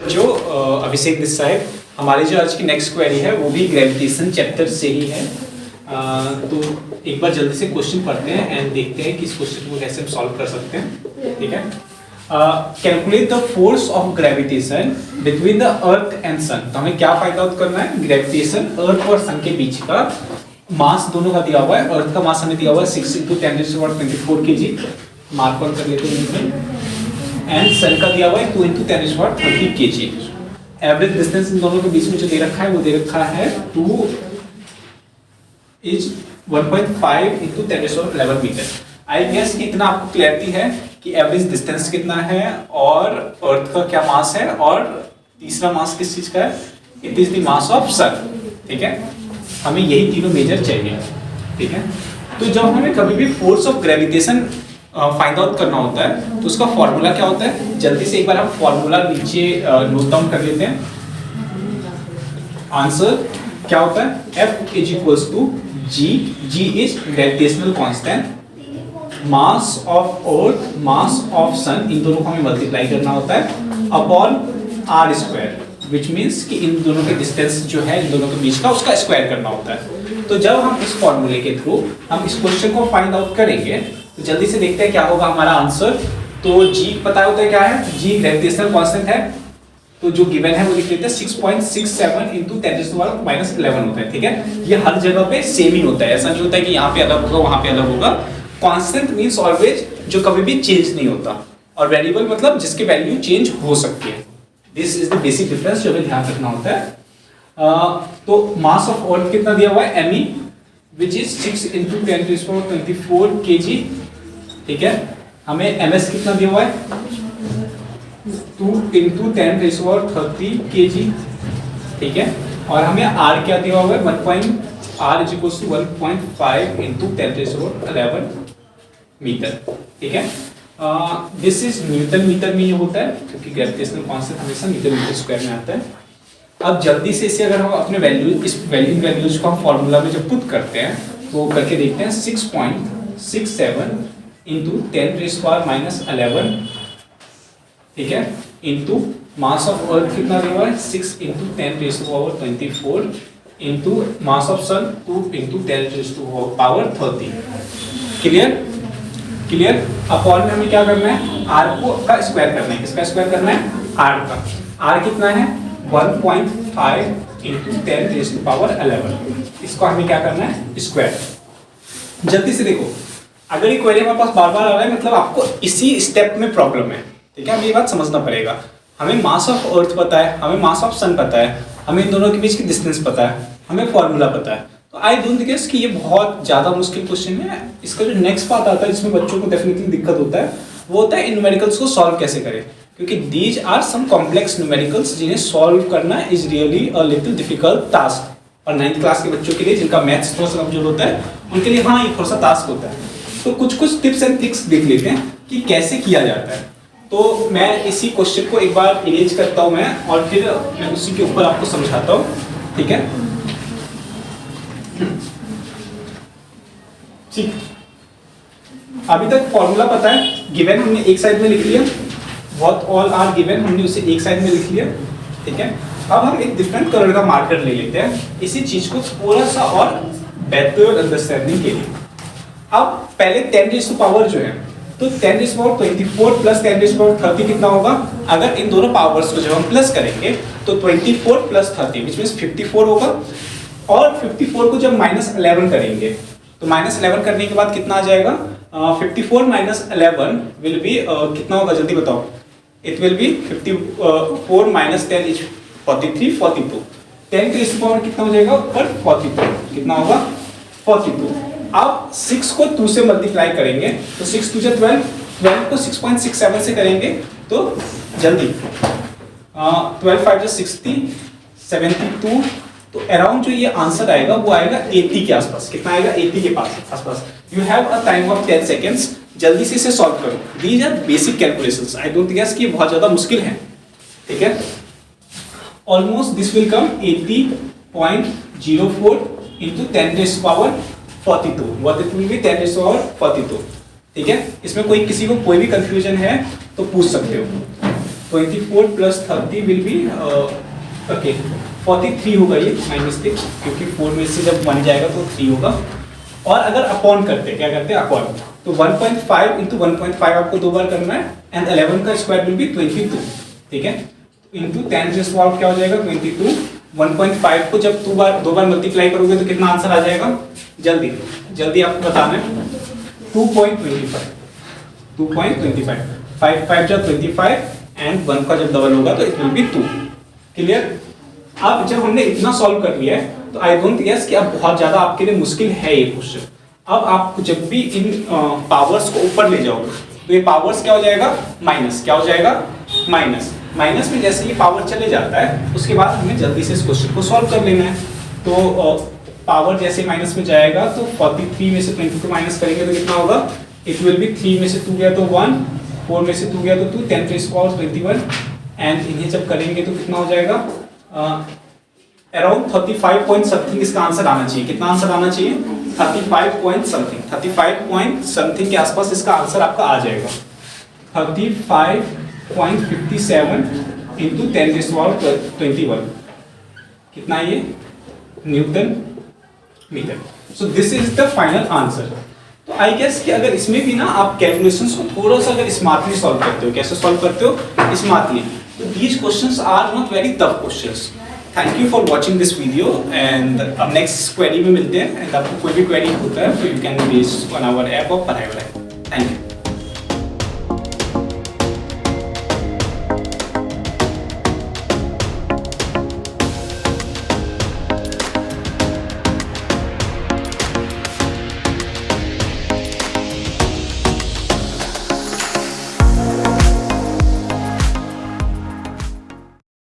जो अभिषेक देसाई, हमारी जो आज की नेक्स्ट क्वेरी है वो भी ग्रेविटेशन चैप्टर से ही है। तो एक बार जल्दी से क्वेश्चन पढ़ते हैं एंड देखते हैं कि इस क्वेश्चन को कैसे हम सॉल्व कर सकते हैं। ठीक है, calculate the force of gravitation between the earth and sun. तो हमें क्या फाइंड आउट करना है? ग्रेविटेशन अर्थ और सन के बीच का मास दोनों का दिया हुआ है। अर्थ का मास हमें दिया हुआ है 6 × 10⁻24 kg, मार्क ऑन कर लेते हैं। एंड सन का दिया हुआ है 2 × 10⁻30 kg। एवरेज डिस्टेंस इन दोनों के बीच में जो दे रखा है वो दे रखा है 2 is 1.5 × 10⁻11 मीटर। आई गेस इतना आपको क्लैरिटी है कि एवरेज डिस्टेंस कितना है और अर्थ का क्या मास है और तीसरा मास किस चीज का है? It is the mass of sun. ठीक है, हमें यही तीनों मेजर चाहिए। ठीक है, तो जब हमें कभी भी force of gravitation find out करना होता है तो उसका फॉर्मूला क्या होता है? जल्दी से एक बार हम फॉर्मूला नीचे नोट डाउन कर लेते हैं। आंसर क्या होता है? F = G is gravitational constant, mass of earth, mass of sun, इन दोनों को हमें मल्टीप्लाई करना होता है अपॉन r², विच मीन्स कि इन दोनों के डिस्टेंस जो है इन दोनों के बीच का उसका स्क्वायर करना होता है। तो जब हम इस फॉर्मूले के थ्रू हम इस क्वेश्चन को फाइंड आउट करेंगे तो जल्दी से देखते हैं क्या होगा हमारा आंसर। तो G पता होता है क्या है? G ग्रेविटेशनल कांस्टेंट है, तो जो गिवन है वो लिख लेते हैं 6.67 × 10⁻11 होता है। ठीक है, ये हर जगह पे सेम ही होता है, ऐसा नहीं होता है कि यहाँ पे अलग होगा वहां पे अलग होगा। कांस्टेंट मींस ऑलवेज जो कभी भी चेंज नहीं होता, और वेरिएबल मतलब जिसकी वैल्यू चेंज हो सकती है। This is the basic difference जो हमें ध्यान रखना होता है। तो मास ऑफ अर्थ कितना दिया हुआ है? Me, which is 6 × 10⁻24 kg। ठीक है, हमें ms कितना दिया हुआ है? 2 × 10⁻30 kg। ठीक है, और हमें r क्या दिया हुआ है? r = 1.5 × 10⁻11 metre. ठीक है, दिस इज न्यूटन मीटर में ये होता है क्योंकि ग्रेविटेशनल कांस्टेंट हमेशा मीटर स्क्वायर में आता है। अब जल्दी से इसे अगर हम अपने वैल्यूज को हम फॉर्मूला में जब पुट करते हैं तो करके देखते हैं 6.67 × 10⁻11। ठीक है, इंटू मास ऑफ अर्थ कितना दिया हुआ है? 6 × 10⁻24 into mass of sun 2 × 10⁻30। Clear? Upon में हमें क्या करना है? आर को का स्क्वायर करना है। किसका स्क्वायर करना है? आर का। आर कितना है? 1.5 × 10⁻11। इसको हमें क्या करना है? स्क्वायर। जल्दी से देखो, अगर ये क्वेरी हमारे पास बार बार आ रहा है मतलब आपको इसी स्टेप में प्रॉब्लम है। ठीक है, हमें ये बात समझना पड़ेगा। हमें मास ऑफ अर्थ पता है, हमें मास ऑफ सन पता है, हमें इन दोनों के बीच की डिस्टेंस पता है, हमें फॉर्मूला पता है। तो आई डोंट गेस कि ये बहुत ज़्यादा मुश्किल क्वेश्चन है। इसका जो नेक्स्ट पार्ट आता है जिसमें बच्चों को डेफिनेटली दिक्कत होता है वो होता है इन न्यूमेरिकल्स को सॉल्व कैसे करें, क्योंकि these are some complex numericals जिन्हें सॉल्व करना is really a little difficult task. और 9th क्लास के बच्चों के लिए जिनका मैथ्स थोड़ा सा कमजोर होता है उनके लिए हाँ ये थोड़ा सा टास्क होता है। तो कुछ टिप्स एंड ट्रिक्स देख लेते हैं कि कैसे किया जाता है। तो मैं इसी क्वेश्चन को एक बार इरेज करता हूँ मैं और फिर मैं उसी के ऊपर आपको समझाता हूँ। ठीक है, ठीक। अभी तक फॉर्मूला पता है, गिवन हमने एक साइड में लिख लिया, व्हाट ऑल आर गिवन हमने उसे एक साइड में लिख लिया। ठीक है, अब हम एक डिफरेंट कलर का मार्कर ले लेते हैं इसी चीज को थोड़ा सा और बेटर अंडरस्टैंडिंग के लिए। अब पहले 10⁻⁴ जो है तो 10⁻24 + 10⁻30 कितना होगा? अगर इन दोनों पावर्स को जब हम प्लस करेंगे तो 24 + 30 विच मीन्स 54 होगा। और 54 को जब -11 करेंगे तो -11 करने के बाद कितना आ जाएगा? 54 - 11 विल बी कितना होगा? जल्दी बताओ। It will B 54 - 10 is 43, 42। 10 की पावर कितना हो जाएगा? ऊपर 42 कितना होगा? 42। अब 6 को 2 से मल्टीप्लाई करेंगे तो 6 × 2 = 12, 12 को 6.67 से करेंगे तो जल्दी 12 × 5 = 60, 72। तो अराउंड जो ये आंसर आएगा वो आएगा 80 के आसपास। कितना आएगा? 80 के आसपास। You have a time of 10 seconds. जल्दी से इसे सॉल्व करो। These are basic calculations. I don't guess कि ये बहुत ज्यादा मुश्किल है। ठीक है, almost this will come 80.04 × 10⁻42। What it will be? 10⁻42। ठीक है, इसमें किसी को कोई भी कंफ्यूजन है तो पूछ सकते हो। 24 प्लस 30 विल बी ओके 43 होगा ये, माय मिस्टेक, क्योंकि 4 में से जब 1 जाएगा तो 3 होगा। और अगर अपॉन करते, क्या करते हैं अपॉन, तो 1.5 इंटू 1.5 आपको 2 बार करना है, एंड 11 का स्क्वायर विल बी 22, ठीक है, इंटू 10 रेज़ टू पावर क्या हो जाएगा 22। 1.5 को जब 2 बार मल्टीप्लाई करोगे तो कितना आंसर आ जाएगा, जल्दी जल्दी आपको बताना है, 2.25, 5 5 जब 25 एंड 1 का जब डबल होगा तो इट विल बी 2। क्लियर? अब जब हमने इतना सॉल्व कर लिया है तो आई डोंट गेस कि अब बहुत ज्यादा आपके लिए मुश्किल है ये क्वेश्चन। अब आप जब भी इन पावर्स को ऊपर ले जाओगे तो ये पावर्स क्या हो जाएगा, माइनस, क्या हो जाएगा, माइनस। माइनस में जैसे ये पावर चले जाता है उसके बाद हमें जल्दी से इस क्वेश्चन को सॉल्व कर लेना है। तो पावर जैसे माइनस में जाएगा तो 43 में से 22 माइनस करेंगे तो कितना होगा, इट विल बी 3 में से 2 गया तो 1, 4 में से 2 गया तो 2, 10 रेज़ टू पावर 21, एंड इन्हें जब करेंगे तो कितना हो जाएगा, अराउंड 35 पॉइंट समथिंग इसका आंसर आना चाहिए। कितना आंसर आना चाहिए, 35 पॉइंट समथिंग, 35 पॉइंट समथिंग के आसपास इसका आंसर आपका आ जाएगा। 35.57 इंटू 10 रेज़ टू पावर 21, कितना ये, newton metre. So this is the final answer. तो आई गेस कि अगर इसमें भी ना आप कैलकुलेशंस को थोड़ा सा अगर स्मार्टली सॉल्व करते हो, कैसे सॉल्व करते हो, स्मार्टली, तो these questions are not very tough questions. Thank you for watching this video, and अब नेक्स्ट क्वेरी में मिलते हैं, एंड आपको कोई भी क्वेरी होता है तो you can base on our app और पढ़ाई।